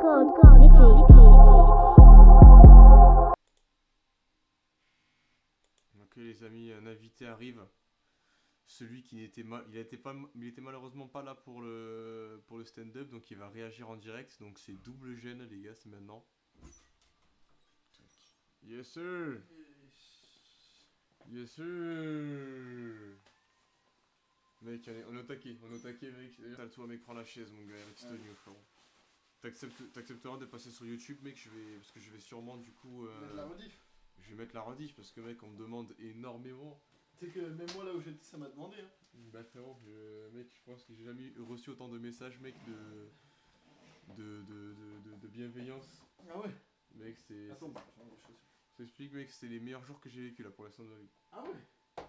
Ok les amis, un invité arrive. Celui qui n'était il était malheureusement pas là pour le stand-up, donc il va réagir en direct. Donc c'est double gêne les gars, c'est maintenant. Yes sir. Yes sir. Mec, allez, on est au taquet mec. Installe-toi mec, prends la chaise mon gars, avec Stonio frérot. T'accepteras de passer sur YouTube mec, parce que je vais sûrement du coup... Mettre la rediff. Je vais mettre la rediff parce que mec on me demande énormément. Tu sais que même moi là où j'étais ça m'a demandé hein. Bah frérot, mec je pense que j'ai jamais reçu autant de messages mec de bienveillance. Ah ouais. Mec c'est... Attends, bah, je change les chaussures. Je t'explique mec, c'est les meilleurs jours que j'ai vécu là pour l'instant de ma vie. Ah ouais.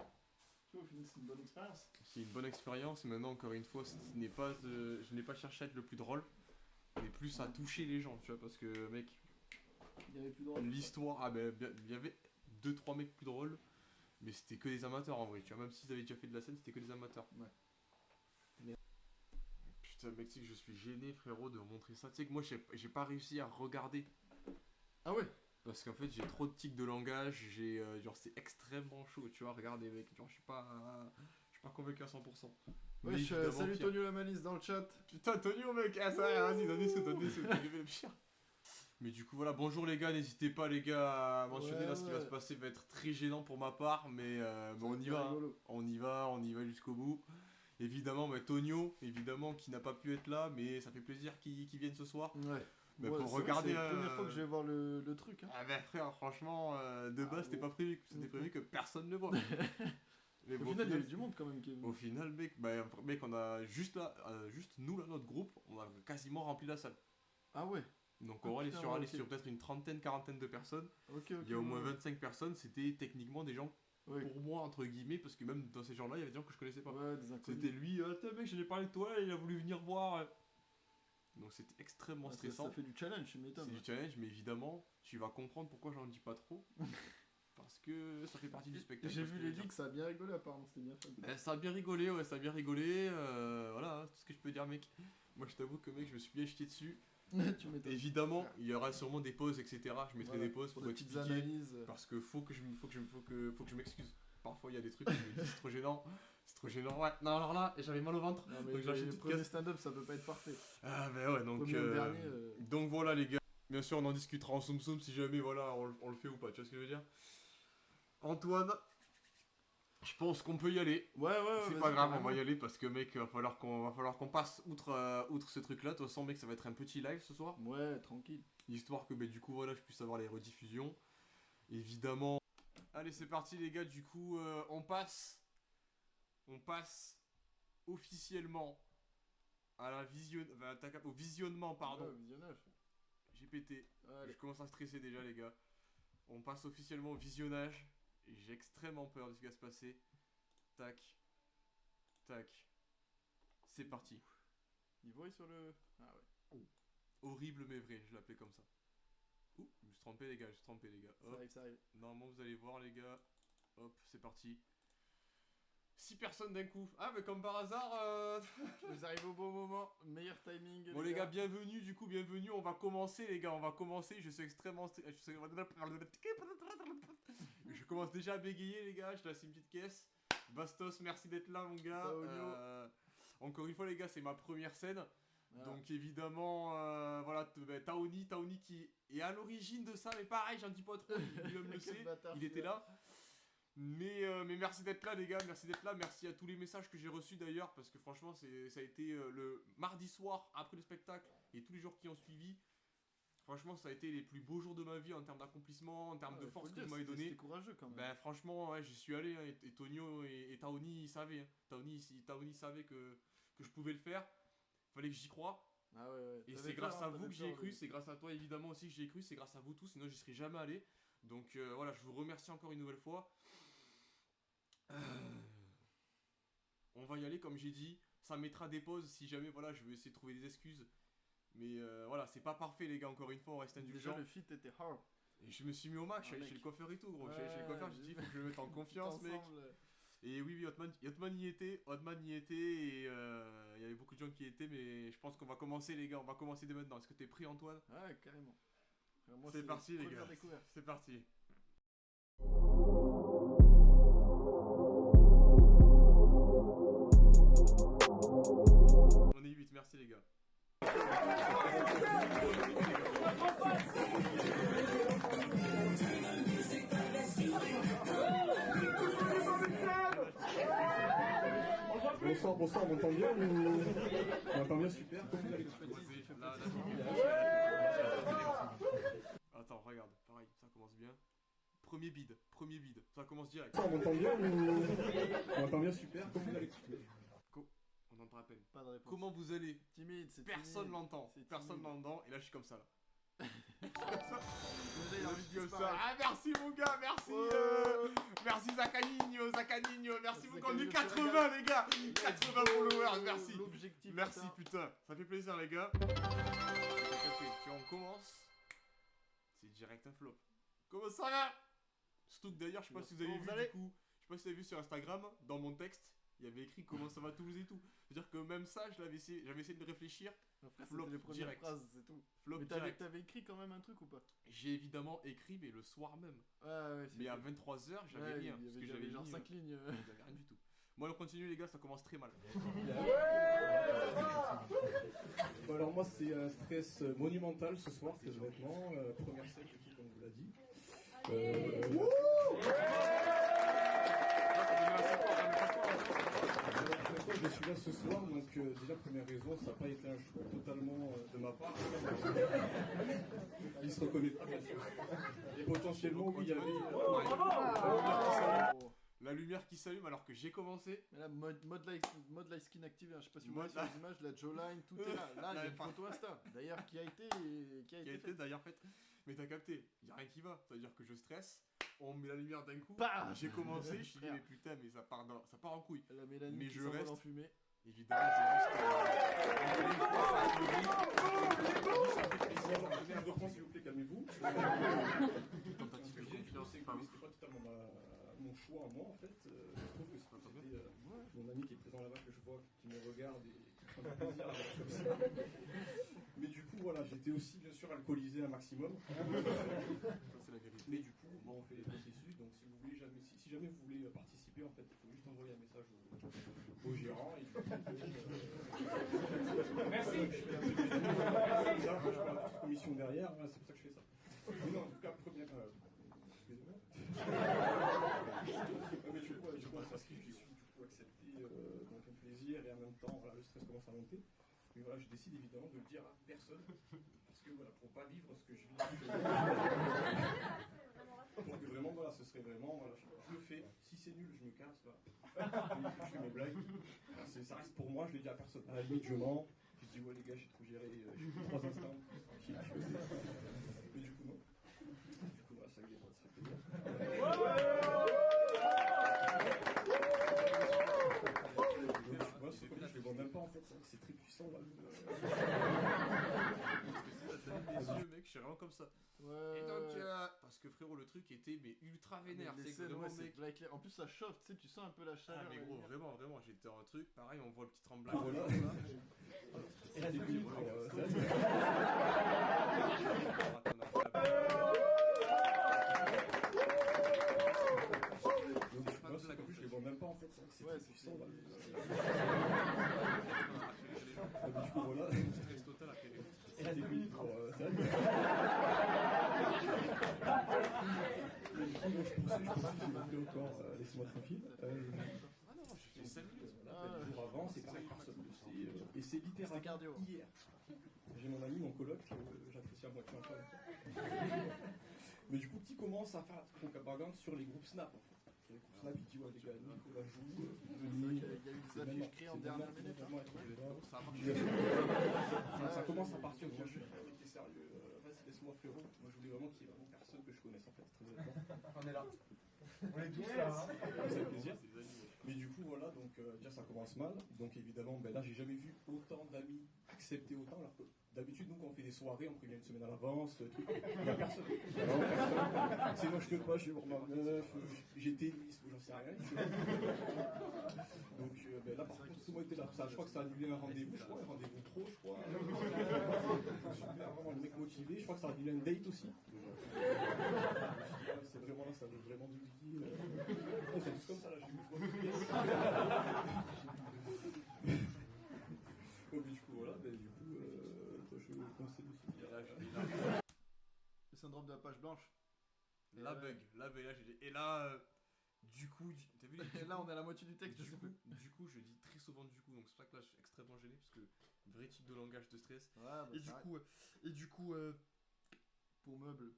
Tu vois, au final c'est une bonne expérience. C'est une bonne expérience, et maintenant encore une fois, je n'ai pas cherché à être le plus drôle, mais plus à toucher les gens, tu vois, parce que mec, Il y avait plus drôle. l'histoire, ah ben il y avait 2-3 mecs plus drôles, mais c'était que des amateurs en vrai, tu vois, même s'ils avaient déjà fait de la scène, c'était que des amateurs. Ouais. Putain mec, tu sais que je suis gêné frérot de montrer ça, tu sais que moi j'ai pas réussi à regarder. Ah ouais. Parce qu'en fait j'ai trop de tics de langage, genre c'est extrêmement chaud, tu vois, regardez mec, genre je suis pas convaincu à 100%. Ouais, salut Tonio la malice dans le chat. Putain Tonio mec, ah ça vas-y donne des sous, le pire. Mais du coup voilà, bonjour les gars, n'hésitez pas les gars à mentionner là ce qui va se passer, va être très gênant pour ma part, mais on y va, hein. On y va jusqu'au bout. Évidemment, mais Tonio, évidemment qui n'a pas pu être là, mais ça fait plaisir qu'il vienne ce soir. Ouais. Mais Ouais, pour regarder. C'est la première fois que je vais voir le truc. Hein. Ah bah frère, franchement, de base c'était pas prévu, c'était prévu que personne ne le voit. Mais Au final, il y a eu du monde quand même qui est venu. Au final, mec, on a juste là, juste nous là, notre groupe, on a quasiment rempli la salle. Ah ouais. Donc on va aller sur peut-être une trentaine, quarantaine de personnes. Ok. Il y a au moins 25 personnes, c'était techniquement des gens, pour moi, entre guillemets, parce que même dans ces gens-là, il y avait des gens que je connaissais pas. Ouais, des inconnus. C'était lui, attends mec, j'en ai parlé de toi, il a voulu venir voir. Donc c'était extrêmement stressant. Ça fait du challenge, tu m'étonnes. C'est du challenge, mais évidemment, tu vas comprendre pourquoi j'en dis pas trop. Parce que ça fait partie du spectacle. J'ai vu les leaks, ça a bien rigolé apparemment, c'était bien fait. Ça a bien rigolé, ouais, ça a bien rigolé. Voilà, tout ce que je peux dire, mec. Moi, je t'avoue que, mec, je me suis bien jeté dessus. Tu m'étonnes. Évidemment, il y aura sûrement des pauses, etc. Je mettrai des pauses pour des petites expliquer. analyses. Parce que faut que je m'excuse. Parfois, il y a des trucs, c'est trop gênant. C'est trop gênant. Ouais, non, alors là, j'avais mal au ventre. Non, mais donc j'ai le premier stand-up, ça peut pas être parfait. Ah, bah ouais, donc. Dernier, Donc voilà, les gars. Bien sûr, on en discutera en soum si jamais, voilà, on le fait ou pas. Tu vois ce que je veux dire? Antoine, je pense qu'on peut y aller. Ouais. C'est pas grave, on va y aller parce que mec, va falloir qu'on passe outre ce truc là. De toute façon, mec, ça va être un petit live ce soir. Ouais, tranquille. Histoire que du coup, voilà, je puisse avoir les rediffusions. Évidemment. Allez, c'est parti les gars, du coup, on passe officiellement à au visionnement, pardon. Ouais, visionnage. J'ai pété. Allez. Je commence à stresser déjà les gars. On passe officiellement au visionnage. J'ai extrêmement peur de ce qui va se passer. Tac. C'est parti. Il voit sur le... Ah ouais. Horrible mais vrai, je l'appelais comme ça. Ouh, je me suis trompé les gars, Hop. Ça arrive. Normalement vous allez voir les gars. Hop, c'est parti. 6 personnes d'un coup. Ah mais comme par hasard Vous arrivez au bon moment, meilleur timing. Bon les gars, bienvenue, on va commencer les gars, je suis extrêmement... Je commence déjà à bégayer les gars, je te laisse une petite caisse. Bastos, merci d'être là mon gars. Encore une fois les gars, c'est ma première scène. Ah. Donc évidemment, voilà, Taoni qui est à l'origine de ça, mais pareil, j'en dis pas trop, lui-même le sait, il était là. Mais merci d'être là les gars, merci à tous les messages que j'ai reçus d'ailleurs, parce que franchement ça a été le mardi soir après le spectacle et tous les jours qui ont suivi. Franchement ça a été les plus beaux jours de ma vie en termes d'accomplissement, en termes de force que vous m'avez donné. C'était courageux quand même. Ben franchement ouais, j'y suis allé hein, et Tonio et Taoni ils savaient. Hein. Taoni savait que je pouvais le faire, fallait que j'y croie. Ah ouais. Et c'est grâce à vous que j'y ai cru, c'est grâce à toi évidemment aussi que j'y ai cru, c'est grâce à vous tous, sinon j'y serais jamais allé. Donc voilà, je vous remercie encore une nouvelle fois. On va y aller comme j'ai dit, ça mettra des pauses si jamais voilà, je vais essayer de trouver des excuses. Mais voilà, c'est pas parfait les gars, encore une fois, on reste indulgent. Déjà le feat était hard. Et je me suis mis au max, je suis allé chez le coiffeur et tout gros, chez le coiffeur, j'ai dit faut que je me mette en confiance mec. Et oui, Hotman y était, et il y avait beaucoup de gens qui y étaient, mais je pense qu'on va commencer les gars, on va commencer dès maintenant. Est-ce que t'es prêt Antoine? Ouais, carrément. Moi, C'est parti les gars, première découverte. c'est parti. On est 8, merci les gars. Bonsoir, on m'entend bien ou... On m'entend bien, super. Attends, regarde, pareil, ça commence bien. Premier bid, ça commence direct. On m'entend bien ou... On m'entend bien, super. On entend à peine. Pas de réponse. Comment vous allez? Timide, c'est Personne timide. l'entend, C'est personne timide. l'entend, et là je suis comme ça là. Déjà, il a envie de disparaître. Ah merci mon gars, merci merci Zacanino, merci beaucoup, on est Zacanino, 80 les gars, 80 followers, merci. L'objectif Merci atteint. putain, ça fait plaisir les gars. T'as capté, tu vois, on commence, c'est direct un flop. Comment ça va? Surtout que d'ailleurs, je sais pas si vous avez vu du coup, je sais pas si vous avez vu sur Instagram, dans mon texte, il y avait écrit comment ça va Toulouse et tout. C'est-à-dire que même ça, j'avais essayé de réfléchir. Frère, Flop c'était les premières direct. phrases, c'est tout. Flop Mais direct. t'avais écrit quand même un truc ou pas? J'ai évidemment écrit, mais le soir même. Ouais, Mais à 23h, j'avais rien. Il y Parce que avait j'avais genre mis, 5 lignes. j'avais rien du tout. Bon, on continue les gars, ça commence très mal. Bon, alors moi c'est un stress monumental ce soir, très honnêtement. Première scène, comme on vous l'a dit. Je suis là ce soir, donc déjà première raison, ça n'a pas été un choix totalement de ma part. Il se reconnaît pas bien sûr. Et potentiellement oui, il y avait... La lumière qui s'allume alors que j'ai commencé. Mais là, mode light skin activé, hein. Je sais pas si vous voyez sur les images, la jawline, tout est là. Là, il y a une photo Insta. D'ailleurs, qui a été faite. D'ailleurs faite. Mais t'as capté, y a rien qui va. C'est-à-dire que je stresse, on met la lumière d'un coup. Bam J'ai commencé, je me suis dit mais putain, mais ça part en couille. La mélanine Mais qui je s'envole reste. en fumée. Évidemment, je reste. Je reprends s'il vous plaît, calmez-vous. Tentative de confiance, C'est pas pas ouf. totalement mon choix à moi en fait. Je trouve que c'était mon ami qui est présent là-bas que je vois, qui me regarde et qui prend du plaisir à faire comme ça. Mais du coup, voilà, j'étais aussi bien sûr alcoolisé un maximum. Ça, c'est la vérité. Mais du coup, on fait les processus. Donc si vous voulez si jamais vous voulez participer, en fait, il faut juste envoyer un message au gérant. Et du coup, merci. Je fais la commission derrière. Voilà, c'est pour ça que je fais ça. Mais non, en tout cas, première. Excusez-moi. Mais du coup, parce que je suis du coup accepté donc un plaisir et en même temps, voilà, le stress commence à monter. Mais voilà, je décide évidemment de le dire à personne. Parce que voilà, pour pas vivre ce que je vis. Donc vraiment, voilà, ce serait vraiment, voilà, je le fais. Si c'est nul, je me casse. Voilà. Je fais mes blagues. Voilà, ça reste pour moi, je le dis à personne. À la limite, je mens. Je dis, ouais, les gars, j'ai trop géré. J'ai pris 3 instants. Mais du coup, non. Du coup, voilà, ça y est, ça fait plaisir. Moi, c'est comme je les vois même pas en fait. C'est très puissant là. Les yeux, mec, je suis vraiment comme ça. Ouais. Et donc, parce que frérot, le truc était mais ultra vénère. Les C'est scènes, vraiment, ouais, mec. c'est clair. En plus, ça chauffe, tu sais, tu sens un peu la Ah, chaleur. mais la gros, lumière. vraiment, j'étais en truc. Pareil, on voit le petit tremblement. Voilà. Et là, début. Je les vois même pas en fait. C'est très puissant là. Du coup, voilà. Stress total après. Et là, début. Laissez-moi tranquille. Ah non, j'ai fait 5 minutes. Le jour avant, c'est pareil, personne ne le sait. Et c'est littéralement cardio. hier. J'ai mon ami, mon coloc, j'apprécie à moitié encore. Mais du coup, petit commence à faire la propagande sur les groupes Snap. En fait. Sur les groupes Snap, il dit ouais, les gars, Nicolas joue. Il y a eu des affiches créées en dernière minute. Ça a marché. Ça commence à partir. Moi, je suis t'es sérieux. Vas-y, laisse-moi, frérot. Moi, je voulais vraiment qu'il y ait vraiment personne que je connaisse, en fait. Très honnêtement. On est là. On est tous là. Hein. Ça fait plaisir. Mais du coup, voilà, donc déjà ça commence mal. Donc évidemment, ben là, j'ai jamais vu autant d'amis accepter autant. Alors que d'habitude, nous, quand on fait des soirées, on prévient une semaine à l'avance, truc. Il n'y a personne. Alors, personne. C'est moi, je peux pas, je vais voir ma meuf, j'ai tennis, j'en sais rien. Donc là, par contre, tout le monde était là. Ça, je crois que ça a annulé un rendez-vous, un rendez-vous pro, je crois. Super, vraiment, le mec motivé. Je crois que ça a annulé un date aussi. C'est vraiment là, ça veut vraiment du vie. On fait tous comme ça, là, j'ai vu. Mais du coup, voilà, du coup, je conseille aussi. Le syndrome de la page blanche. Là, et là, du coup, t'as vu et là, on est à la moitié du texte, du coup, je dis très souvent du coup, donc c'est pour ça que là, je suis extrêmement gêné, parce que vrai type de langage de stress. Ouais, bah, et du coup, pour meubler.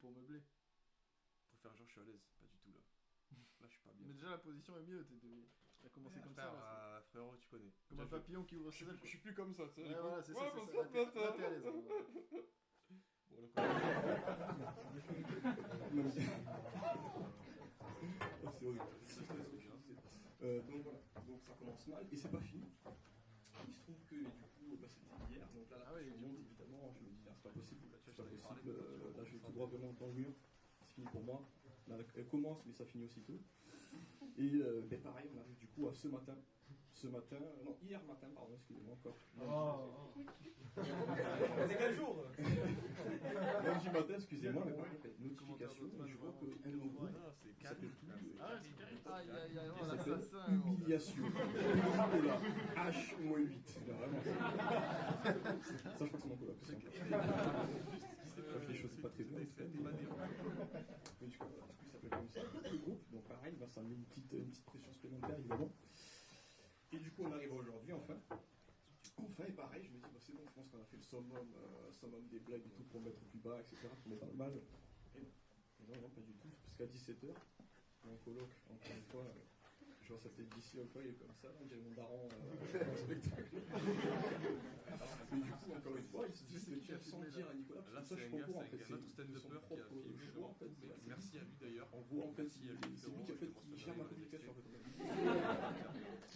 Pour faire genre, je suis à l'aise, pas du tout là. Là, je suis pas bien. Mais déjà, la position est mieux, t'as commencé comme frère, ça. Là, frérot, tu connais. comme un papillon qui ouvre ses ailes. Je suis plus comme ça, tu sais. Ouais, voilà, c'est ça. Ouais, Là, t'es à l'aise. Bon, c'est horrible. Donc voilà, donc ça commence mal et c'est pas fini. Il se trouve que du coup, c'était hier, donc là, je monte évidemment, je me dis, c'est pas possible, c'est pas possible, là je vais tout droit vraiment dans le mur, c'est fini pour moi. Là, elle commence, mais ça finit aussitôt. Et pareil, on arrive du coup à hier matin, pardon, excusez-moi encore. C'est quel jour? Lundi matin, excusez-moi, mais pareil, une notification, et je vois qu'un nouveau groupe s'appelle Humiliation. Et là, H-8. Vraiment. Ça, je crois que c'est mon coloc. Les choses, c'est pas très bien. Mais du coup, il s'appelle comme ça, le groupe. Donc pareil, ça met une petite pression supplémentaire, évidemment. Et du coup, on arrive aujourd'hui, enfin, et pareil, je me dis, c'est bon, je pense qu'on a fait le summum des blagues et tout pour mettre au plus bas, etc., pour mettre dans le mal. Et non, pas du tout, parce qu'à 17h, mon coloc, encore une fois, je vois sa tête d'ici, il est comme ça, on dirait mon daron en spectacle. Mais du coup, encore une fois, il se dit, sans dire à Nicolas, parce que ça, je comprends, en fait, c'est notre stand-upper qui a filmé choix, en fait. Merci à lui d'ailleurs. On voit, en fait, c'est lui qui a fait, qui gère ma communication, en fait.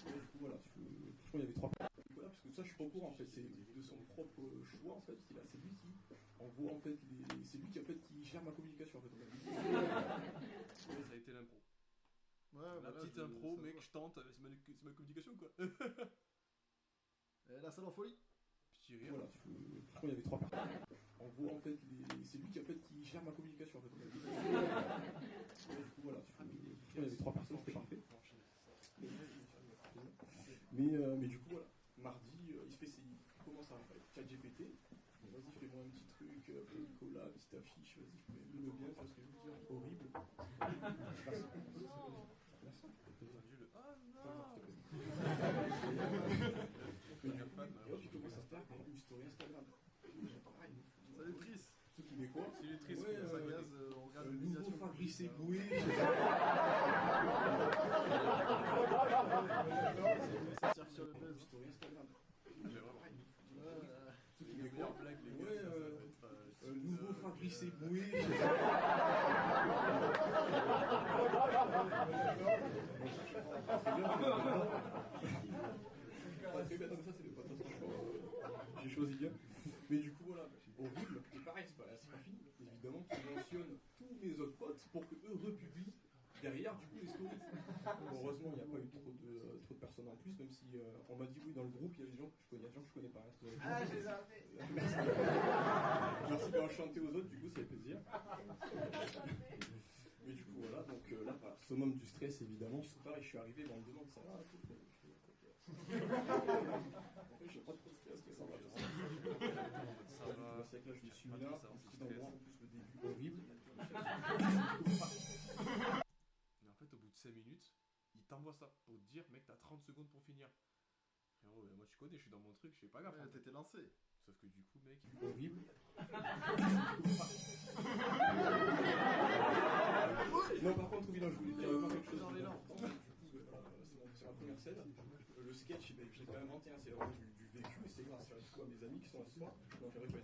Du coup, voilà, franchement, il y avait 3 Nicolas, parce que ça, je suis pas au courant, en fait, c'est de son propre choix, en fait, c'est lui qui envoie, en fait, c'est lui qui, en fait, qui gère ma communication, en fait. Ça a été l'impro. Ouais, la petite impro, mec, je tente, c'est ma communication quoi. La salle en folie. Petit rire. Voilà, franchement, il y avait 3 personnes. On voit, en fait, c'est lui qui, en fait, qui gère ma communication, en fait. Du coup, voilà, franchement, il y avait 3 personnes, c'était parfait. Mais du coup, voilà, mardi, il commence à faire ChatGPT. Vas-y, fais-moi un petit truc, Nicolas, petite affiche, vas-y, fais-le bien, tu vois ce que je veux dire, horrible. Merci. Et tu commences à faire une story Instagram. Salut Trice. Truc qui met quoi? Salut Trice, on regarde le nouveau Fabrice Eboué. Ça surfe sur le buzz. Story Instagram. Les meilleures blagues, les gars. Nouveau Fabrice Eboué. Très bien, ça c'est pas très franchement. J'ai choisi bien. Mais du coup, voilà, horrible. Et pareil, c'est pas fini. Évidemment, qui mentionne tous mes autres potes pour qu'eux republient derrière, du coup, les stories. Heureusement, il n'y a pas eu trop de personnes en plus, même si on m'a dit oui, dans le groupe, il y a des gens que je connais pas. Ah, je les ai fait. Merci. Merci d'enchanter aux autres, du coup, ça fait plaisir. Mais du coup, voilà, donc là, voilà, summum du stress, évidemment. Pareil, je suis arrivé, on me demande ça va, tout. En fait, j'ai pas trop de stress, mais ça va. Ça va. C'est que là, je me suis mis là, en plus, le début horrible. Mais en fait, au bout de 5 minutes, il t'envoie ça pour te dire, mec, t'as 30 secondes pour finir. Frérot, moi tu connais, je suis dans mon truc, je fais pas gaffe. Ouais, t'étais lancé. Sauf que du coup, mec. Horrible. Non, par contre, oui, non, je voulais dire vraiment quelque chose d'important. Du coup, c'est ma première scène. Le sketch, je l'ai pas inventé, c'est vraiment du vécu, et c'est grâce à mes amis qui sont là ce soir. Donc, j'aimerais que je vais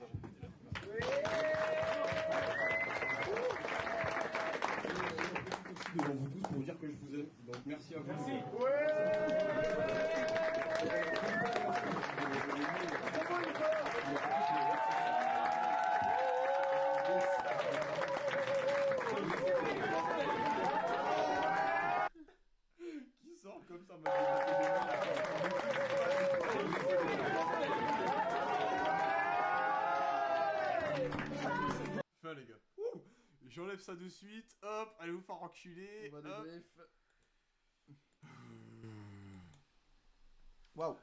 devant vous tous pour dire que je vous aime. Donc, merci à vous. Merci. Fin les gars. Ouh, j'enlève ça de suite. Hop, allez vous faire enculer. On va Hop. débrief. Waouh.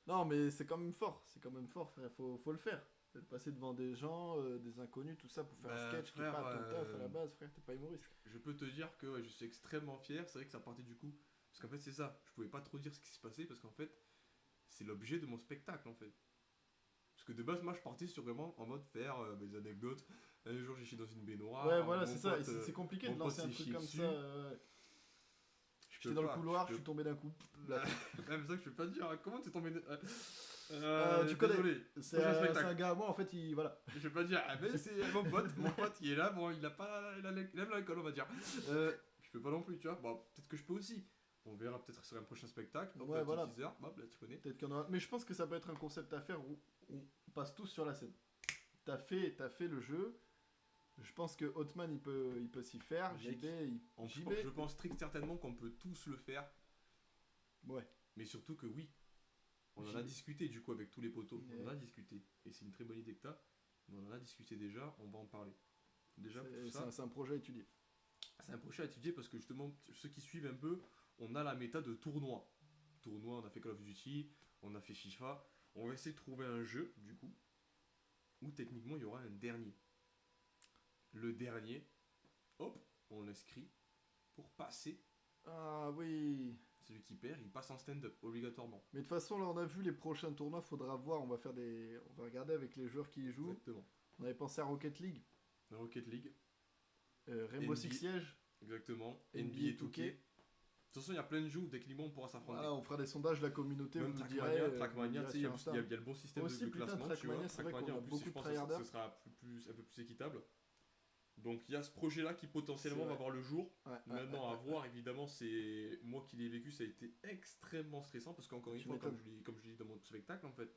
Non, mais c'est quand même fort. C'est quand même fort, frère. Faut le faire. Faut passer devant des gens, des inconnus, tout ça, pour faire un sketch qui est frère, pas ton taf à la base, frère. T'es pas humoriste. Je peux te dire que ouais, je suis extrêmement fier. C'est vrai que ça partait du coup. Parce qu'en fait, c'est ça. Je pouvais pas trop dire ce qui se passait parce qu'en fait, c'est l'objet de mon spectacle en fait. Parce que de base, moi je partais sur vraiment en mode faire des anecdotes. Un jour, j'ai chié dans une baignoire. Ouais, voilà, mon c'est ça. pote, C'est compliqué mon de pote lancer un s'est truc chié comme dessus. ça. J'étais dans le couloir, je peux suis tombé d'un coup. Là. Ouais, mais ça que je peux pas te dire. Comment t'es tombé Tu connais. Désolé. C'est Prochain un spectacle. gars à moi, en fait, voilà. Je vais pas dire. Ah ben c'est mon pote. Mon pote il est là. Bon, il aime l'alcool, on va dire. Je peux pas non plus, tu vois. Bon, peut-être que je peux aussi. On verra peut-être sur un prochain spectacle. Hop, Ouais, un petit voilà. teaser. Hop, là tu connais. Peut-être qu'il y en aura. Mais je pense que ça peut être un concept à faire où on passe tous sur la scène. T'as fait le jeu. Je pense que Hotman il peut s'y faire. Mec, JB, JB. Je pense très certainement qu'on peut tous le faire. Ouais. Mais surtout que oui. On en JB. a discuté du coup avec tous les potos. Ouais. On en a discuté. Et c'est une très bonne idée que t'as. On en a discuté déjà. On va en parler. Déjà pour ça. C'est un projet à étudier. C'est un projet à étudier parce que justement, ceux qui suivent un peu, on a la méta de tournoi. Tournoi, on a fait Call of Duty, on a fait FIFA. On va essayer de trouver un jeu, du coup, où techniquement il y aura un dernier. Le dernier, hop, on l'inscrit pour passer. Ah oui. Celui qui perd, il passe en stand-up, obligatoirement. Mais de toute façon, là, on a vu les prochains tournois. Faudra voir. On va regarder avec les joueurs qui y jouent. Exactement. On avait pensé à Rocket League, La Rocket League, Rainbow NBA. Six Siege. exactement. NBA 2K. De toute façon, il y a plein de jeux où techniquement on pourra s'affronter. Voilà, on fera des sondages de la communauté. Même vous nous Trackmania, direz, Trackmania, vous tu sais, il y, nous a direz sur il y a le bon système Aussi, de putain, classement, tu vois. Trackmania, c'est vrai qu'on a en plus, beaucoup je de pense que tryharders. ce sera un peu plus équitable. Donc il y a ce projet-là qui potentiellement C'est va vrai. voir le jour. Ouais, Maintenant, à voir, évidemment, c'est moi qui l'ai vécu, ça a été extrêmement stressant parce qu'encore une Tu fois, comme m'étonnes. je l'ai dit dans mon spectacle, en fait,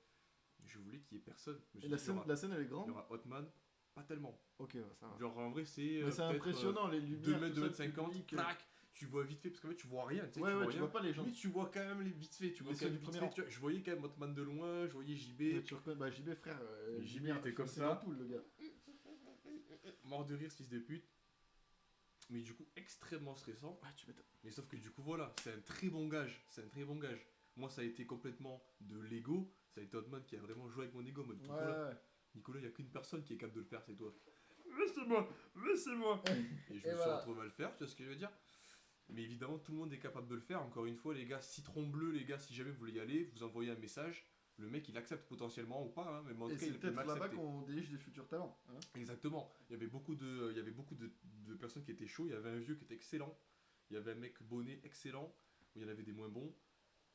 je voulais qu'il y ait personne. Je me suis Et la dit, scène, la scène, elle est il grande. y aura Hotman, pas tellement. Ok, ouais, ça va. Genre en vrai, c'est Mais c'est peut-être, impressionnant, les lumières. 2 mètres, tout 2 ça, mètres 50, public, clac, tu vois vite fait parce qu'en fait tu vois rien, tu sais, Ouais, ouais, tu rien. vois pas les gens. Mais tu vois quand même les vite fait, tu vois Les quand même ceux du vite premier fait, rang. tu vois, je voyais quand même Hotman de loin, je voyais JB, Mais tu reconnais, bah JB frère, JB était comme c'est ça. l'ampoule, le gars. mort de rire, fils de pute. Mais du coup, extrêmement stressant. Ouais, tu m'étonnes. Mais sauf que du coup, voilà, c'est un très bon gage. C'est un très bon gage. Moi, ça a été complètement de l'ego. Ça a été Hotman qui a vraiment joué avec mon ego. Mode, Ouais, Nicolas, il n'y a qu'une personne qui est capable de le faire, c'est toi. Laissez-moi, laissez-moi. Et je me suis voilà. retrouvé à le faire, tu vois ce que je veux dire. Mais évidemment, tout le monde est capable de le faire. Encore une fois, les gars, citron bleu, les gars, si jamais vous voulez y aller, vous envoyez un message. Le mec, il accepte potentiellement ou pas, hein, mais en tout et cas, c'est il peut peut-être là-bas m'accepter. qu'on dirige des futurs talents. Hein. Exactement. Il y avait beaucoup de personnes qui étaient chauds. Il y avait un vieux qui était excellent. Il y avait un mec bonnet excellent. Il y en avait des moins bons.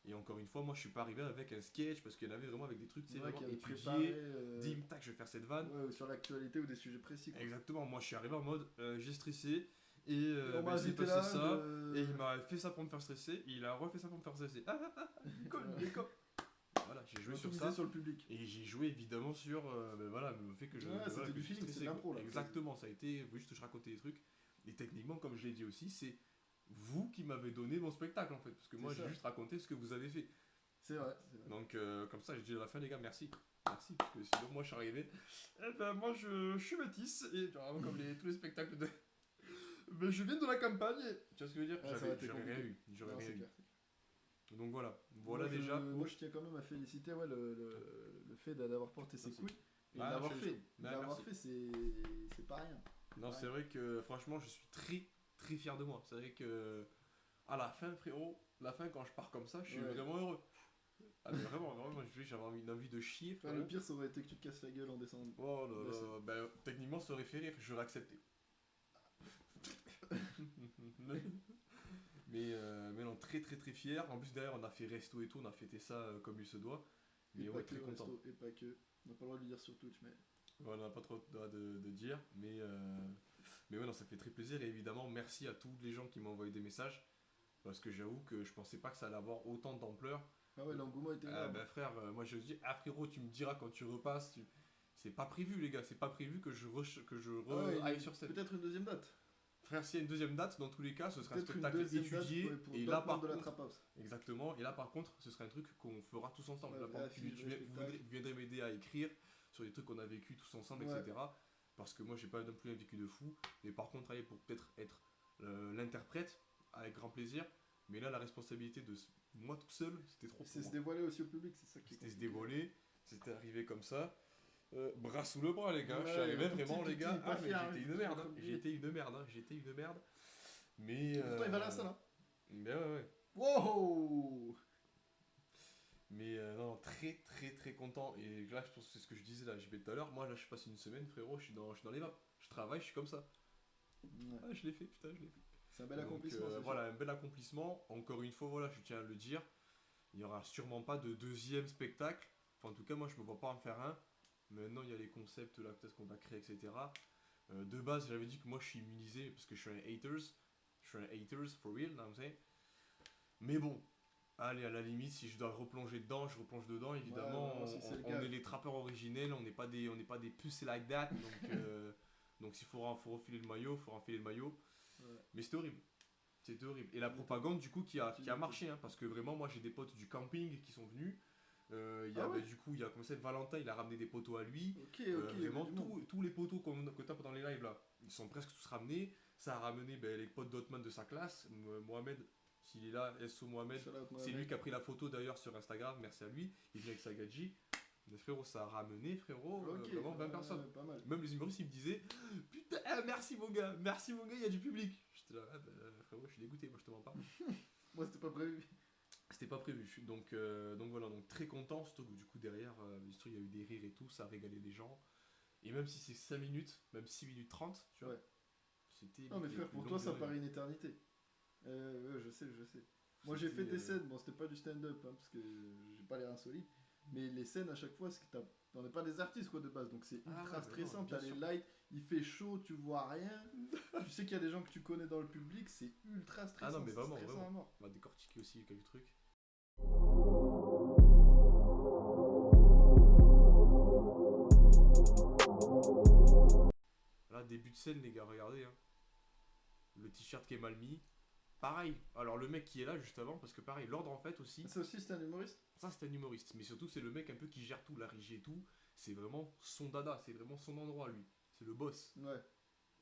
Et encore une fois, moi, je suis pas arrivé avec un sketch parce qu'il y en avait vraiment avec des trucs, C'est c'est vrai vraiment qu'il y avait étudié. préparé. Dim, tac, je vais faire cette vanne. Ouais, ou sur l'actualité ou des sujets précis. Quoi. Exactement. Moi, je suis arrivé en mode, j'ai stressé et On m'a bah, il s'est invité passé là, ça. Et il m'a fait ça pour me faire stresser. Et il a refait ça pour me faire stresser. Cool, d'accord. Voilà, j'ai joué sur ça. sur le public. Et j'ai joué évidemment sur ben voilà, le fait que je. Ouais, voilà, c'était que du je suis feeling, stressé, c'est de l'impro, quoi. là. Exactement, ça a été juste je racontais des trucs. Et techniquement, comme je l'ai dit aussi, c'est vous qui m'avez donné mon spectacle en fait. Parce que moi C'est j'ai ça. juste raconté ce que vous avez fait. C'est vrai, c'est vrai. Donc comme ça, je dis à la fin, les gars, merci. Merci, parce que sinon moi je suis arrivé. Eh ben moi je suis métisse. Et genre, comme tous les spectacles de. Ben je viens de la campagne. Tu vois ce que je veux dire? Ouais, ça va, t'es J'aurais rien compliqué. eu. J'aurais Non, rien c'est eu. clair. Donc voilà. Voilà Moi, déjà. Moi, je tiens quand même à féliciter ouais, le fait d'avoir porté ses Merci. couilles. Et Ah, d'avoir je- fait. bah, D'avoir merci. fait, c'est pas rien. Non, Ouais. c'est vrai que franchement, je suis très très fier de moi. C'est vrai que à la fin, frérot, la fin quand je pars comme ça, je suis Ouais. vraiment heureux. Ah, mais vraiment, j'avais une envie de chier, Enfin, frérot. le pire, ça aurait été que tu te casses la gueule en descendant. Oh là Ouais, là, ben, techniquement, ça aurait fait rire, j'aurais accepté. mais non, très très très fier. En plus, derrière, on a fait resto et tout, on a fêté ça comme il se doit. Mais Et ouais, pas que très content. resto, et pas que. On n'a pas le droit de le dire sur Twitch, mais. Ouais, on n'a pas trop le droit de dire, mais ouais, non, ça fait très plaisir. Et évidemment, merci à tous les gens qui m'ont envoyé des messages. Parce que j'avoue que je pensais pas que ça allait avoir autant d'ampleur. Ah ouais, l'engouement était là. Ben frère, moi je dis, ah frérot, tu me diras quand tu repasses. C'est pas prévu, les gars, c'est pas prévu que je aille sur scène. Peut-être une deuxième date. Frère, s'il y a une deuxième date, dans tous les cas, ce sera un Peut-être une spectacle deuxième date étudié. pour Et d'autres là, membres par de la contre, Trap House. exactement, et là, par contre, ce sera un truc qu'on fera tous ensemble. Ouais, Là, par vrai contre, affiche, vrai spectacle. vous viendrez m'aider à écrire sur des trucs qu'on a vécu tous ensemble, Ouais. etc. parce que moi j'ai pas non plus un vécu de fou, mais par contre travailler pour peut-être être l'interprète, avec grand plaisir, mais là la responsabilité de moi tout seul, c'était trop C'est pour se moi. dévoiler aussi au public, c'est ça qui est C'était se compliqué. dévoiler, c'était arrivé comme ça. Bras sous le bras les gars, je suis Ouais, arrivé tout vraiment petit, les gars, tout petit, pas mais fier, j'étais hein, une merde, comme dit. j'étais une merde, mais... Pourtant, il va à la salle, hein. Mais ouais. Wow. Mais non, très très très content. Et là, je pense que c'est ce que je disais là à JB tout à l'heure. Moi, là, je passe une semaine, frérot, je suis dans les vapes. Je travaille, je suis comme ça. Ouais. Ah, je l'ai fait, putain, je l'ai fait. C'est un bel Donc, accomplissement. c'est voilà, un bel accomplissement. Encore une fois, voilà, je tiens à le dire. Il n'y aura sûrement pas de deuxième spectacle. Enfin, en tout cas, moi, je me vois pas en faire un. Maintenant, il y a les concepts là, peut-être qu'on va créer, etc. De base, j'avais dit que moi, je suis immunisé parce que je suis un haters. Je suis un haters, for real, know what I'm saying. Mais bon, allez, à la limite, si je dois replonger dedans, je replonge dedans. Évidemment, vraiment, si c'est le on cas. est les trappeurs originels, on n'est pas des puces like that. Donc s'il faut refiler le maillot, il faut enfiler le maillot. Ouais. Mais c'était horrible. C'était horrible. Et la propagande, du coup, qui a marché, hein, parce que vraiment, moi, j'ai des potes du camping qui sont venus. Il y a, Ah ouais. du coup, il y a comme ça, Valentin, il a ramené des poteaux à lui. Ok, il y Vraiment, avait du monde. tous les poteaux que t'as dans les lives là, ils sont presque tous ramenés. Ça a ramené les potes d'Otman de sa classe. Mohamed, s'il est là, SO Mohamed. Shout out, C'est Mohamed. lui qui a pris la photo d'ailleurs sur Instagram, merci à lui. Il vient avec sa gadji. Mais frérot, ça a ramené, frérot, Ok, vraiment 20 personnes. Pas mal. Même les humoristes, ils me disaient putain, merci mon gars, il y a du public. J'étais là, frérot, je suis dégoûté, moi je te mens pas. Moi, c'était pas prévu. C'était pas prévu. Donc voilà, donc très content. Surtout que du coup, derrière, bien sûr, il y a eu des rires et tout, ça a régalé les gens. Et même si c'est 5 minutes, même 6 minutes 30, tu vois, Ouais. c'était. Non, mais les frère, plus pour longues toi, ça durées. paraît une éternité. Ouais, je sais. Moi, j'ai fait C'était, des scènes. Bon, c'était pas du stand-up, hein, parce que j'ai pas l'air insolite. Mais les scènes, à chaque fois, c'est que on n'est pas des artistes, quoi, de base. Donc, c'est Ah ultra ouais, bah non, stressant. bien T'as les sûr. lights, il fait chaud, tu vois rien. Tu sais qu'il y a des gens que tu connais dans le public, c'est ultra stressant. Ah non, mais c'est vraiment, stressant vraiment. à mort. On va décortiquer aussi quelques trucs. Là, début de scène, les gars, regardez. Hein. Le t-shirt qui est mal mis. Pareil. Alors, le mec qui est là juste avant, parce que pareil, l'ordre en fait aussi. Ça aussi, c'est un humoriste. Ça, c'est un humoriste. Mais surtout, c'est le mec un peu qui gère tout, la régie et tout. C'est vraiment son dada. C'est vraiment son endroit, lui. C'est le boss. Ouais.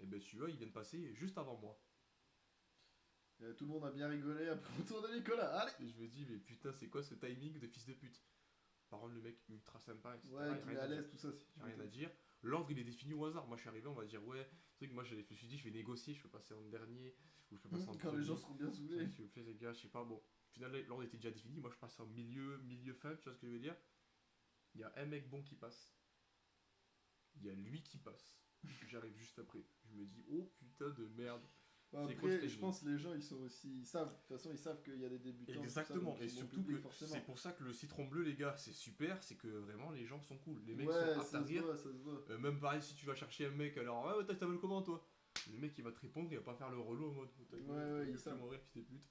Et ben, tu vois, il vient de passer juste avant moi. Tout le monde a bien rigolé après le tour de Nicolas. Allez. Et je me dis, mais putain, c'est quoi ce timing de fils de pute? Par contre, le mec ultra sympa, etc. Ouais, qui rien est à à dire. l'aise, tout ça. J'ai rien à dire. L'ordre, il est défini au hasard. Moi, je suis arrivé, on va dire, ouais. C'est vrai que moi, je me suis dit, je vais négocier, je peux passer en dernier, ou je peux passer en Quand premier. les gens seront bien saoulés. S'il vous plaît, les gars, je sais pas. Bon, au final, l'ordre était déjà défini. Moi, je passe en milieu fin, tu vois ce que je veux dire? Il y a un mec bon qui passe. Il y a lui qui passe. J'arrive juste après. Je me dis, oh putain de merde. Bon, C'est quoi ce après, je timing? pense que les gens, ils sont aussi. Ils savent. De toute façon, ils savent qu'il y a des débutants. Exactement, tout ça, donc et ils sont surtout public, que forcément. c'est pour ça que le citron bleu, les gars, c'est super, c'est que vraiment les gens sont cool. Les mecs Ouais, sont aptes ça à se rire. voit, ça se voit. Même pareil, si tu vas chercher un mec, alors ouais, tu t'appelles comment toi? Le mec il va te répondre, il va pas faire le relou en mode Ouais, il fait savent. mourir, fils de pute.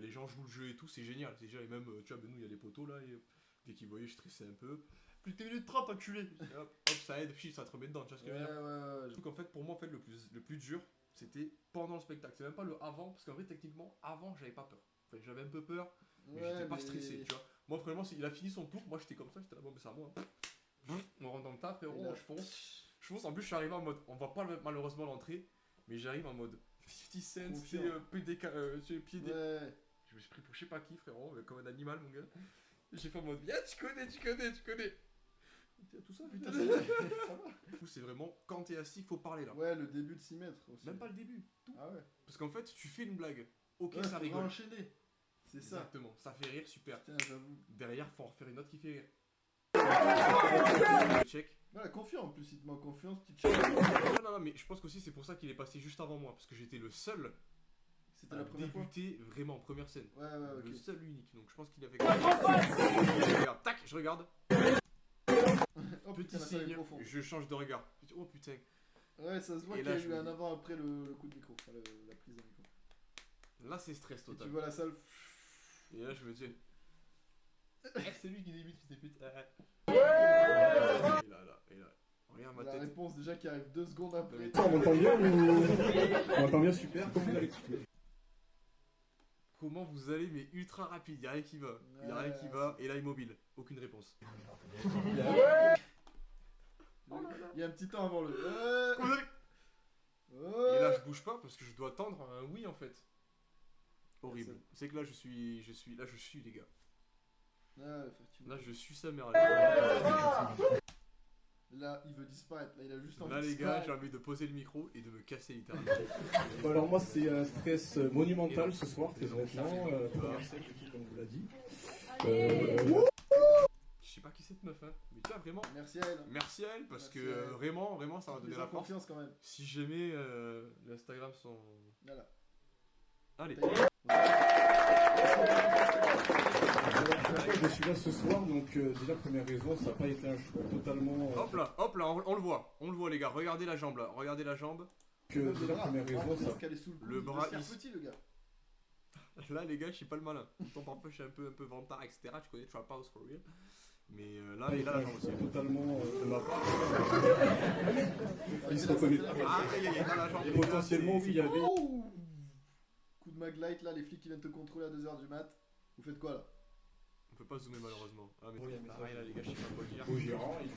Les gens jouent le jeu et tout, c'est génial. C'est déjà, et même, tu vois, ben nous il y a les poteaux là, et dès qu'ils voyaient, je stressais un peu. Plus de minutes 30, enculé! Hop, ça aide, ça te remet dedans, tu vois ce que je veux dire? Ouais. Donc en fait, pour moi, en fait, le plus dur, c'était pendant le spectacle. C'est même pas le avant, parce qu'en vrai, techniquement, avant, j'avais pas peur. Enfin, j'avais un peu peur, mais Ouais, j'étais pas stressé, tu vois. Moi, vraiment, il a fini son tour, moi j'étais comme ça, j'étais là, bon, mais c'est à moi. On rentre dans le tas, Et frérot, là- je fonce. En plus, je suis arrivé en mode, on va pas malheureusement l'entrée, mais j'arrive en mode 50 cents, Confiant. c'est pied des. Ouais. Je me suis pris pour je sais pas qui, frérot, comme un animal, mon gars. J'ai fait en mode, viens, tu connais. Tiens, tout ça, Putain, putain. ça va. Ça va. Du coup, c'est vraiment quand t'es assis, faut parler là. Ouais, le début de 6 mètres aussi. Même pas le début. Ah ouais. Parce qu'en fait, tu fais une blague. Ok, Ouais, ça faut rigole. enchaîner. C'est ça. Exactement, ça fait rire, super. Putain, j'avoue. Derrière, faut en refaire une autre qui fait rire. Check. Voilà, confiant en plus, il te manque confiance, petite chose. Non, mais je pense qu'aussi c'est pour ça qu'il est passé juste avant moi. Parce que j'étais le seul C'était à la première fois. débuter vraiment en première scène. Ouais, Le ok. seul unique. Donc je pense qu'il avait. Je regarde, tac, je regarde. Oh Petit putain, la salle est signe, profonde. je change de regard. Oh putain. Ouais, ça se voit Et qu'il y là, a je eu me un dis- avant après le coup de micro. Enfin, la prise de micro. Là, c'est stress Et total. tu vois la salle. Et là, je me dis. C'est lui qui débute, fils de pute. Et là. Regarde ma La tête. réponse déjà qui arrive 2 secondes après. On m'entend bien ou... On m'entend bien, super. Comment vous allez? Comment vous allez, mais ultra rapide, y'a rien qui va. Y'a rien qui Ouais, va, et là immobile. Aucune réponse. Il y a un petit temps avant le. Et là, je bouge pas parce que je dois attendre un oui en fait. Horrible. Personne. C'est que là, je suis les gars. Ah, effectivement. Là, je suis sa mère. Là, Là, il veut disparaître. Là, il a juste envie là de les gars, disparaître. j'ai envie de poser le micro et de me casser littéralement. Bon, alors moi c'est un stress monumental Et ce soir, très et donc, honnêtement, ça fait- première scène et tout comme vous l'a dit. Je sais pas qui c'est cette meuf, hein. Mais tu vois, vraiment. Merci à elle. Merci à elle parce Merci que à elle. vraiment, ça m'a donné Fais-en la force. confiance quand même. Si jamais l'Instagram sont. Voilà. Allez. Pourquoi je suis là ce soir, donc déjà première raison, ça n'a pas été un choix totalement... Hop là, on le voit les gars, regardez la jambe là, regardez la jambe. Le déjà bras. première raison, Parce ça... qu'elle est sous le coude, Le il bras, doit se il- faire petit, le gars. Là les gars, je suis pas le malin. Pourtant parfois je suis un peu vantard, etc. Tu connais Trap House for real. Mais là, il a la jambe aussi. Totalement de ma part. Ah, Il se là, reconnaît. c'était là. Ah, il y a la jambe. Et potentiellement, oui, il y avait... Oh coup de maglite là, les flics qui viennent te contrôler à 2h du mat. Vous faites quoi là? On peut pas zoomer malheureusement. Ah mais Oui, c'est mais pareil ça, là les gars, je sais pas quoi dire. Au gérant, il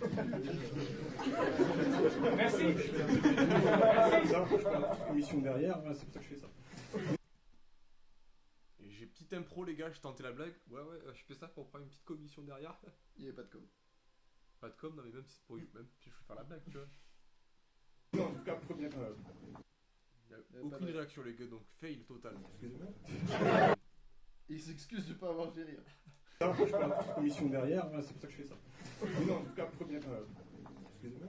Merci. ça, je parle de toute commission derrière, hein, c'est pour ça que je fais ça. Et j'ai petite impro les gars, je tentais la blague. Ouais, je fais ça pour prendre une petite commission derrière. Il y avait pas de com. Pas de com, non mais même si c'est pour même si je veux faire la blague, tu vois. Non, en tout cas, première... Y a pas aucune de- réaction les gars, donc fail total. excusez-moi. Et il s'excuse de pas avoir fait rire. Ça, je parle de toute commission derrière, hein, c'est pour ça que je fais ça. Non, en tout cas, première... excusez-moi.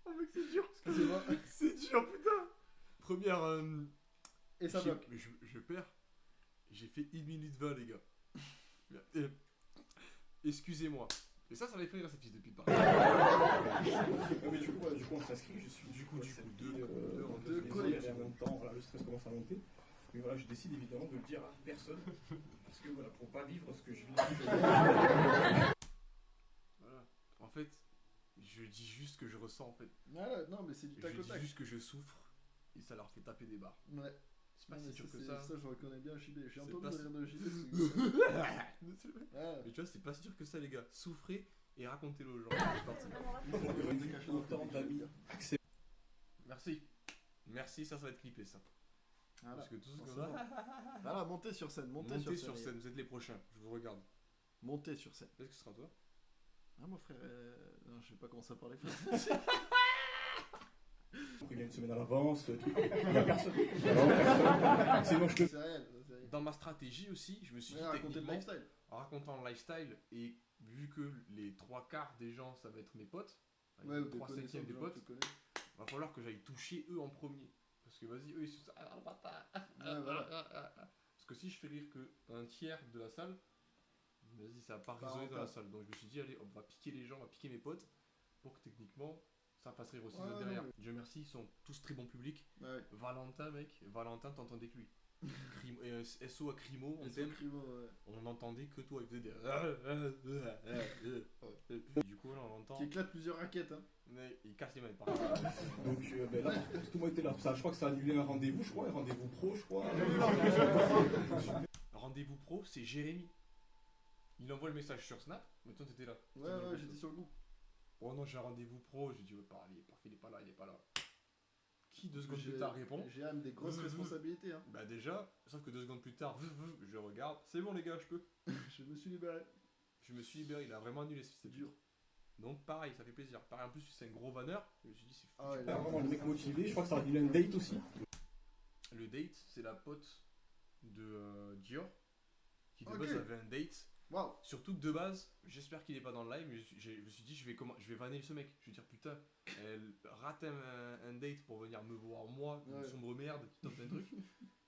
Oh mec c'est dur. Excusez-moi. C'est dur putain. Première Et ça j'ai- bloque. mais je perds. J'ai fait 1 minute 20 les gars. Et- excusez-moi. Et ça m'avait fait rire cette fille depuis pas. Mais du coup, voilà, on s'inscrit, je suis Du coup, deux deux collègues. et en même temps, voilà, le stress commence à monter. Mais voilà, je décide évidemment de le dire à personne. Parce que voilà, pour pas vivre ce que je vis. Voilà. En fait, je dis juste que je ressens en fait. Voilà, non, mais c'est du Je tac au dis tac. juste que je souffre et ça leur fait taper des barres. Ouais. C'est pas Non, si mais dur que c'est- ça. Ça, je reconnais bien JB. J'ai C'est entendu pas le si- rire de JB. Ouais. Mais tu vois, c'est pas si dur que ça les gars. Souffrez et racontez-le aux gens. C'est parti. Autant d'amis. Merci. Merci, ça va être clippé ça. Voilà. Parce que tout ce que Forcément. Voilà, montez sur scène, montez, montez sur sur scène. scène, vous êtes les prochains, je vous regarde. Montez sur scène. Est-ce que ce sera toi? Ah, mon frère, non, je sais pas comment ça parler. Il y a une semaine à l'avance, tout. Il n'y a personne. Alors, personne. Sinon, je te. C'est réel, c'est réel. Dans ma stratégie aussi, je me suis Ouais, dit racontez le techniquement, lifestyle. en racontant le lifestyle, et vu que les 3/4 des gens ça va être mes potes, Ouais, ou les des 3/7 connaissances, des gens potes, que tu connais. va falloir que j'aille toucher eux en premier. Parce que vas-y, eux ils sont Ouais, voilà. Parce que si je fais rire que un tiers de la salle, vas-y, ça va pas Pas résonner dans la rentable. salle. Donc je me suis dit, allez, on va piquer les gens, on va piquer mes potes, pour que techniquement ça fasse rire aussi Ouais, de non, derrière. mais- Dieu merci, ils sont tous très bons publics. Ouais. Valentin, mec, Valentin, t'entendais que lui. SO à Crimo, on Et t'aime. son crimo, ouais. On n'entendait que toi, il faisait des. Et du coup, là, on entend. Qui éclate plusieurs raquettes, hein. Mais il casse les mains, par contre. Donc ben là, tout le monde était là. Ça, je crois que ça a annulé un rendez-vous, je crois, un rendez-vous pro, je crois. Rendez-vous pro, c'est Jérémy. Il envoie le message sur Snap, mais toi t'étais là. Ouais, ouais, j'étais sur le groupe. Oh non, j'ai un rendez-vous pro. J'ai dit, ouais, parfait, il est pas là, il est pas là. Qui 2 secondes J'ai- plus tard répond? J'ai quand même des grosses responsabilités, hein. Bah déjà, sauf que 2 secondes plus tard, je regarde. C'est bon les gars, je peux. Je me suis libéré. Je me suis libéré, il a vraiment annulé. C'est dur. Donc pareil, ça fait plaisir. Pareil, en plus, c'est un gros vanneur. Je me suis dit, c'est fou. Ah ouais, Là, vraiment, le mec motivé, je crois que ça a annulé un date aussi. Le date, c'est la pote de Dior qui de Ok. base avait un date. Waouh. Surtout que de base, j'espère qu'il est pas dans le live, mais je me suis dit, je vais vanner ce mec. Je vais dire, putain, elle rate un date pour venir me voir, moi, une Ouais. sombre merde qui tente un truc.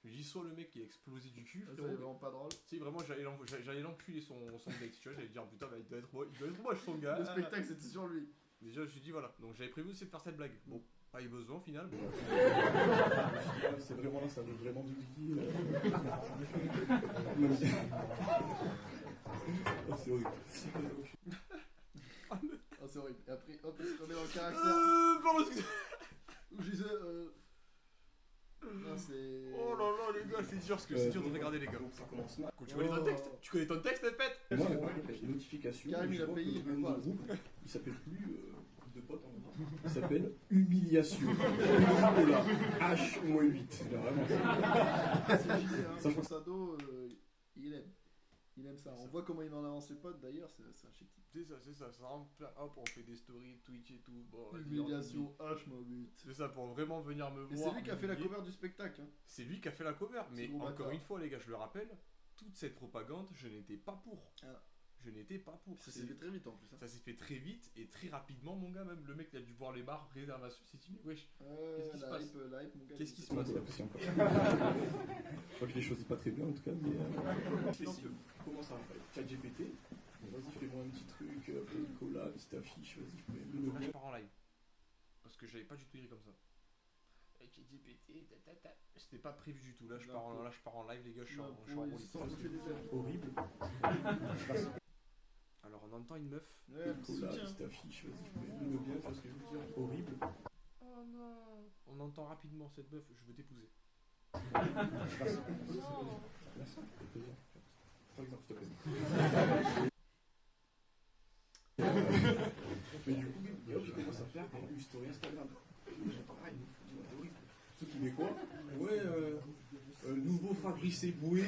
Je me dis, soit le mec qui a explosé du cul, Ça, frérot. c'est vraiment pas drôle. Tu sais, vraiment, j'allais l'enculer son date, tu vois. J'allais dire, putain, bah, il doit être moi, son gars. Le spectacle, c'était sur lui. Déjà, je me suis dit, voilà. Donc, j'avais prévu aussi de faire cette blague. Bon, pas eu besoin au final. C'est vraiment là, ça veut vraiment du dit. C'est horrible. Ah, c'est horrible. Et après, hop, on est dans le caractère. Pardon, excusez. Où je disais, Putain, c'est. Oh là là, les gars, c'est dur, parce que c'est dur de regarder, les gars. Donc ça commence mal. Tu connais ton texte? Tu connais ton texte, fait? Moi, j'ai une notification. Karim, et je il a vois payé, que il le veut pas. groupe, il s'appelle plus de potes en même temps. Il s'appelle Humiliation. Nicolas, H-8. Vraiment. C'est gilet, hein. Ça, je Son sado, il aime. Il aime ça. On voit comment il met en avant ses potes d'ailleurs, c'est un chic type. C'est ça, ça rentre, hop, on fait des stories, Twitch et tout. Bon, vas-y, Humiliation H-8. C'est ça, pour vraiment venir me Et voir. c'est lui qui a fait la m'humilier. cover du spectacle. Hein. C'est lui qui a fait la cover, mais gros encore bâtard. une fois, les gars, je le rappelle, toute cette propagande, je n'étais pas pour. Ah. Je n'étais pas pour. Ça s'est fait très vite en plus. Hein. Ça s'est fait très vite et très rapidement, mon gars, même le mec, il a dû voir les bars, réservation, c'est fini, wesh. Qu'est-ce qui se passe La hype, mon gars. Qu'est-ce qui se Ouais, passe c'est aussi encore. Je crois que je l'ai choisi pas très bien en tout cas, mais. Silencieux. Comment ça Chat GPT. Vas-y, fais-moi un petit truc, une collab, une petite affiche, vas-y, fais-moi Là, je pars en live. Parce que j'avais pas du tout écrit comme ça. Avec GPT, c'était pas prévu du tout. Là, je pars en live, les gars, je suis en roue libre. horrible. Alors, on entend une meuf. Ouais, Une petit collab, soutien. une petite affiche, vas-y, fais-moi bien, tu vois ce que je veux dire. Horrible. Oh non. On entend rapidement cette meuf, je veux t'épouser. Merci. Merci. Avec plaisir. Par exemple, s'il te plaît. Mais du coup, je commence à faire une story Instagram. J'entends, ah, il me dit, ouais, horrible. Ce qui met quoi? Ouais, nouveau Fabrice Eboué.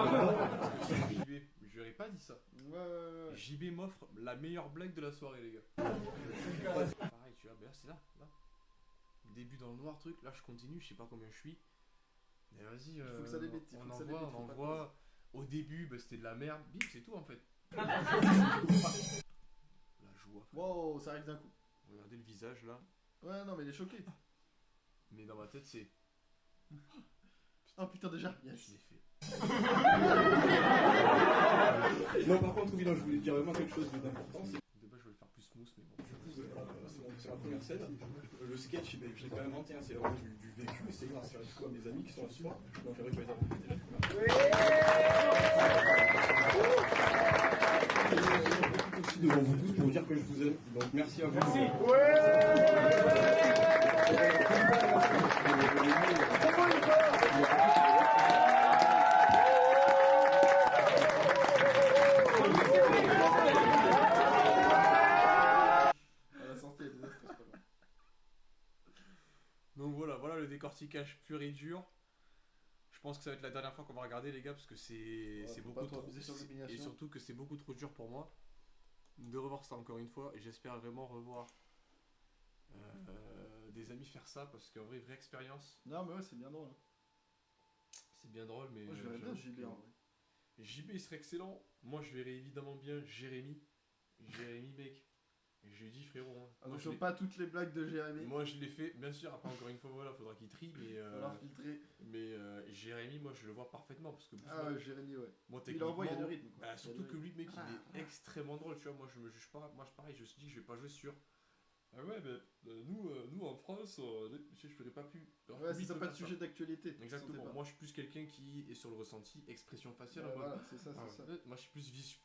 JB, je n'aurais pas dit ça. Ouais. JB m'offre la meilleure blague de la soirée, les gars. Pareil, tu vois, ben là, c'est là. Début dans le noir, truc. Là, je continue, je sais pas combien je suis. Mais vas-y, faut que ça débite, il on faut que ça envoie, débite, on faut pas envoie. Au début, bah, c'était de la merde. Bim, c'est tout en fait. La joie. Wow, ça arrive d'un coup. Regardez le visage là. Ouais, non, mais il est choqué. Mais dans ma tête, c'est. Oh putain, déjà. Je Yes. l'ai fait. Non, par contre, oui, non, je voulais dire vraiment quelque chose d'important. C'est De base, je voulais le faire plus smooth, mais bon. c'est la première scène. Le sketch, je l'ai pas inventé, hein, c'est vraiment du vécu. Et c'est grâce à mes amis qui sont là-dessus. Donc, j'aimerais que les applaudissements. Aussi devant vous tous pour vous dire que je vous aime. Donc, merci à vous. Merci. À la sortie, il y a des astres, c'est pas mal. Donc voilà le décortiquage pur et dur. Je pense que ça va être la dernière fois qu'on va regarder, les gars, parce que c'est faut beaucoup pas trop trop. abuser sur Et l'humiliation. surtout que c'est beaucoup trop dur pour moi de revoir ça encore une fois. Et j'espère vraiment revoir des amis faire ça, parce qu'en vrai, vraie expérience, Non, mais ouais, c'est bien drôle. Hein. c'est bien drôle. Mais Moi, je verrais bien j'avoue JB que- en vrai. JB il serait excellent. Moi, je verrais évidemment bien Jérémy. Jérémy, mec. Et je lui dis, frérot. Hein, moi, Attention, je l'ai- pas toutes les blagues de Jérémy. moi, je l'ai fait. Bien sûr, après, encore une fois, voilà, faudra qu'il trie. Mais, Il va falloir filtrer. Jérémy, moi, je le vois parfaitement. Parce que Ah ouais, Jérémy, ouais. moi, Il envoie, il y a du techniquement, rythme. Quoi. bah, surtout que lui, mec, Ah. il est extrêmement drôle, tu vois. Moi, je me juge pas. Moi, pareil, je me suis dit que je vais pas jouer sur. Ah ouais, mais nous en France, je n'aurais pas pu. Alors, Ouais, lui, c'est il ça, peut pas de faire ça. sujet d'actualité. Exactement. Sentez pas. Moi, je suis plus quelqu'un qui est sur le ressenti, expression faciale. Ouais, en mode, voilà, c'est ça, ah c'est ça. ouais, moi, je suis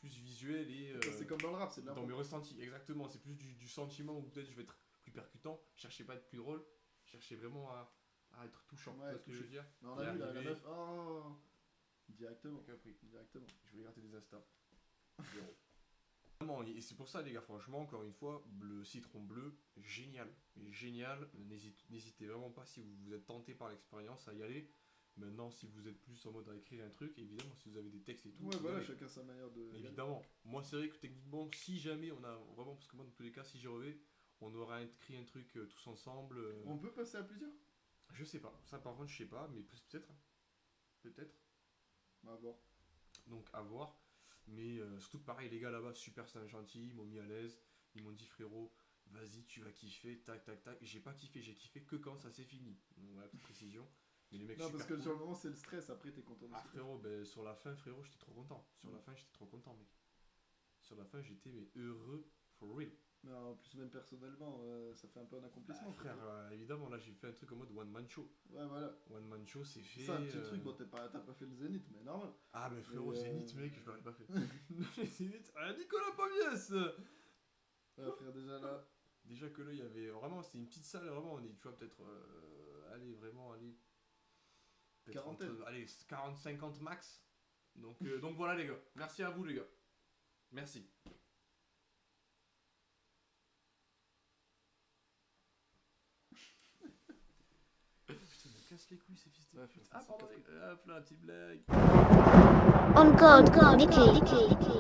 plus visuel et. Ça, c'est comme dans le rap, c'est de dans l'impro. mes ressentis, exactement. C'est plus du sentiment où peut-être je vais être plus percutant. Cherchez pas à être plus drôle. Cherchez vraiment à être touchant. Ouais, tu vois ce que je veux touché. dire? Mais on Il a est vu la arrivé. meuf. Oh. Directement. Compris. Directement. Je voulais gratter des Insta. Zéro. Vraiment, et c'est pour ça, les gars, franchement, encore une fois, le citron bleu, génial. Génial. N'hésitez vraiment pas, si vous êtes tenté par l'expérience, à y aller. Maintenant, si vous êtes plus en mode à écrire un truc, évidemment, si vous avez des textes et tout. Ouais, vous voilà, allez. chacun sa manière de. Évidemment. Moi, c'est vrai que techniquement, si jamais on a vraiment, parce que moi, dans tous les cas, si j'y reviens, on aura écrit un truc tous ensemble. On peut passer à plusieurs. Je sais pas. Ça, par contre, je sais pas, mais peut-être. Peut-être. On va voir. Donc, à voir. Mais surtout que pareil, les gars là-bas, super gentils, ils m'ont mis à l'aise. Ils m'ont dit, frérot, vas-y, tu vas kiffer, tac, tac, tac. J'ai pas kiffé, j'ai kiffé que quand ça s'est fini. Donc, voilà, petite précision. Mais les mecs, Non, super parce que cool. sur le moment, c'est le stress. Après, t'es content. Ah, frérot, ben, sur la fin, frérot, j'étais trop content. Sur la fin, j'étais trop content, mec. Sur la fin, j'étais mais heureux, for real. Mais en plus, même personnellement, ça fait un peu un accomplissement. Bah, frère, évidemment, là j'ai fait un truc en mode one man show. Ouais, voilà. One man show, c'est fait. C'est un petit truc, bon, t'as pas fait le zénith, mais normal. Ah, mais frérot, Mais, Zénith, mec, je l'aurais pas fait. Zénith, Nicolas Pomiès. Ouais, frère, déjà là. Déjà que là, il y avait vraiment, c'était une petite salle, vraiment, on est, tu vois, peut-être, allez, vraiment, allez, peut-être Quarantaine. allez, 40-50 max. Donc voilà, les gars. Merci à vous, les gars. Merci. Putain, me casse les couilles, ces fils de Ouais, pute. frère, Ah, c'est pardon, casse-couille. hop là, petite blague. On God, Nicky.